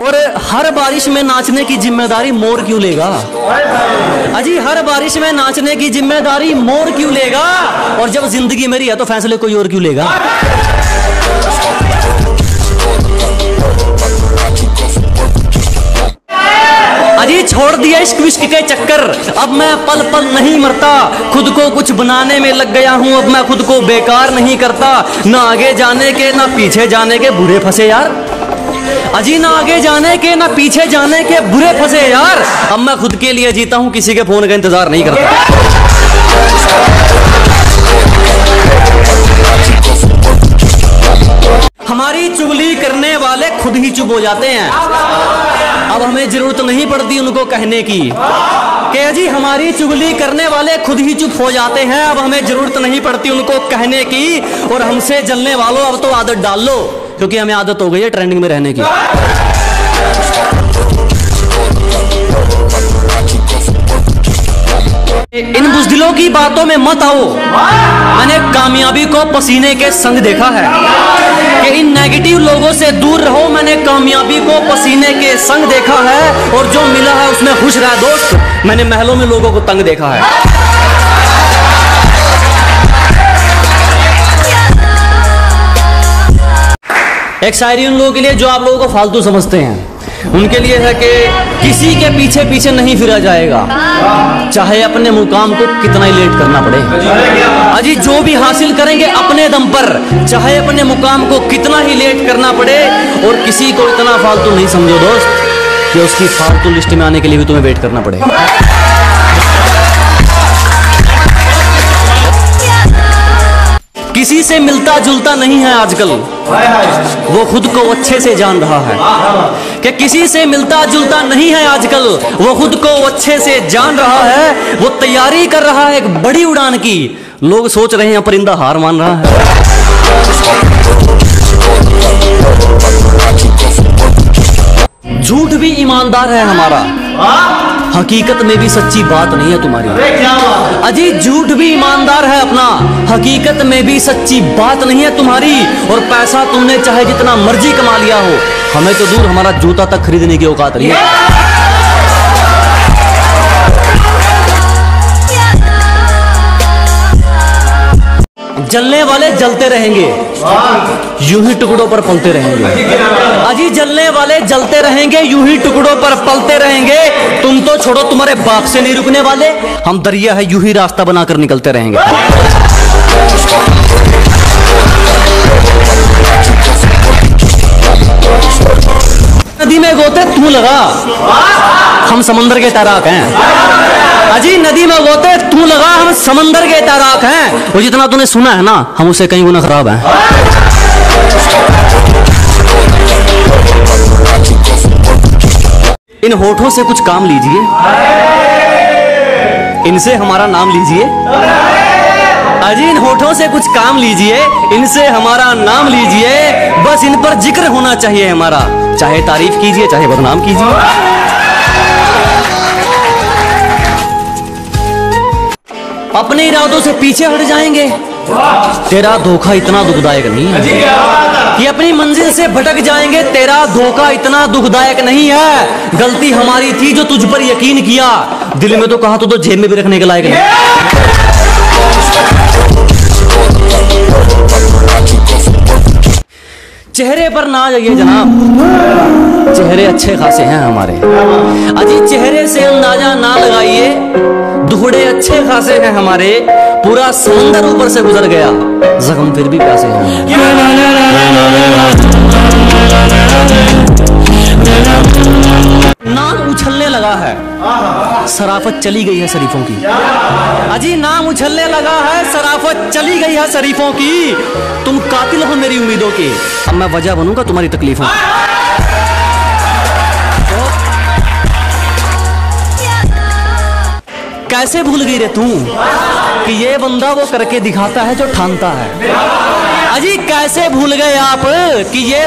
और हर बारिश में नाचने की जिम्मेदारी मोर क्यों लेगा? अजी हर बारिश में नाचने की जिम्मेदारी मोर क्यों लेगा? और जब जिंदगी मेरी है तो फैसले कोई और क्यों लेगा? अजी छोड़ दिया इश्क विश्क के चक्कर, अब मैं पल पल नहीं मरता, खुद को कुछ बनाने में लग गया हूं, अब मैं खुद को बेकार नहीं करता, ना आगे जाने के ना पीछे जाने के बुरे फंसे यार। अजी ना आगे जाने के ना पीछे जाने के बुरे फंसे यार, अब मैं खुद के लिए जीता हूं, किसी के फोन का इंतजार नहीं करता। हमारी चुगली करने वाले खुद ही चुप हो जाते हैं, अब हमें जरूरत नहीं पड़ती उनको कहने की। कि जी हमारी चुगली करने वाले खुद ही चुप हो जाते हैं, अब हमें जरूरत नहीं पड़ती उनको कहने की। और हमसे जलने वालों अब तो आदत डाल लो, क्योंकि हमें आदत हो गई है ट्रेंडिंग में रहने की। इन बुज़दिलों की बातों में मत आओ, मैंने कामयाबी को पसीने के संग देखा है। कि इन नेगेटिव लोगों से दूर रहो, मैंने कामयाबी को पसीने के संग देखा है। और जो मिला है उसमें खुश रह दोस्त, मैंने महलों में लोगों को तंग देखा है। एक शायरी उन लोगों के लिए जो आप लोगों को फालतू समझते हैं, उनके लिए है कि किसी के पीछे पीछे नहीं फिरा जाएगा, चाहे अपने मुकाम को कितना ही लेट करना पड़े। अजी जो भी हासिल करेंगे अपने दम पर, चाहे अपने मुकाम को कितना ही लेट करना पड़े। और किसी को इतना फालतू नहीं समझो दोस्त कि उसकी फालतू लिस्ट में आने के लिए भी तुम्हें वेट करना पड़े। किसी से मिलता जुलता नहीं है आजकल, वो खुद को अच्छे से जान रहा है। कि किसी से मिलता जुलता नहीं है आजकल, वो खुद को अच्छे से जान रहा है। वो तैयारी कर रहा है एक बड़ी उड़ान की, लोग सोच रहे हैं परिंदा हार मान रहा है। झूठ भी ईमानदार है हमारा, हकीकत में भी सच्ची बात नहीं है तुम्हारी। अजी झूठ भी ईमानदार है अपना, हकीकत में भी सच्ची बात नहीं है तुम्हारी। और पैसा तुमने चाहे जितना मर्जी कमा लिया हो, हमें तो दूर हमारा जूता तक खरीदने की औकात नहीं है। जलने वाले जलते रहेंगे, यूं ही टुकड़ों पर पलते रहेंगे। अजी जलने वाले जलते रहेंगे, यूं ही टुकड़ों पर पलते रहेंगे। तुम तो छोड़ो, तुम्हारे बाप से नहीं रुकने वाले, हम दरिया है यूं ही रास्ता बनाकर निकलते रहेंगे। नदी में गोते तू लगा, हम समंदर के तैराक हैं। अजी नदी में गोते तू लगा, हम समंदर के तैराक हैं। वो जितना तूने सुना है ना, हम उससे कई गुना खराब हैं। इन होठों से कुछ काम लीजिए, इनसे हमारा नाम लीजिए। अजी इन होठों से कुछ काम लीजिए, इनसे हमारा नाम लीजिए। बस इन पर जिक्र होना चाहिए हमारा, चाहे तारीफ कीजिए चाहे बदनाम कीजिए। अपने इरादों से पीछे हट जाएंगे, तेरा धोखा इतना दुखदायक नहीं है। कि अपनी मंजिल से भटक जाएंगे, तेरा धोखा इतना दुखदायक नहीं है। गलती हमारी थी जो तुझ पर यकीन किया, दिल में तो कहा तो जेब में भी रखने के लायक नहीं। चेहरे पर ना जाइए जनाब, चेहरे अच्छे खासे हैं हमारे। अजी चेहरे से अंदाजा ना लगाइए, दुखड़े अच्छे खासे हैं हमारे। पूरा समंदर ऊपर से गुजर गया, जख्म फिर भी प्यासे हैं। नाम उछलने लगा है, शराफत चली गई है शरीफों की। अजी नाम उछलने लगा है, शराफत चली गई है शरीफों की। तुम कातिल हो मेरी उम्मीदों के, अब मैं वजह बनूंगा तुम्हारी तकलीफों की। कैसे भूल गई रे तू कि ये बंदा वो करके दिखाता है जो ठानता है। अजी कैसे भूल गए आप कि ये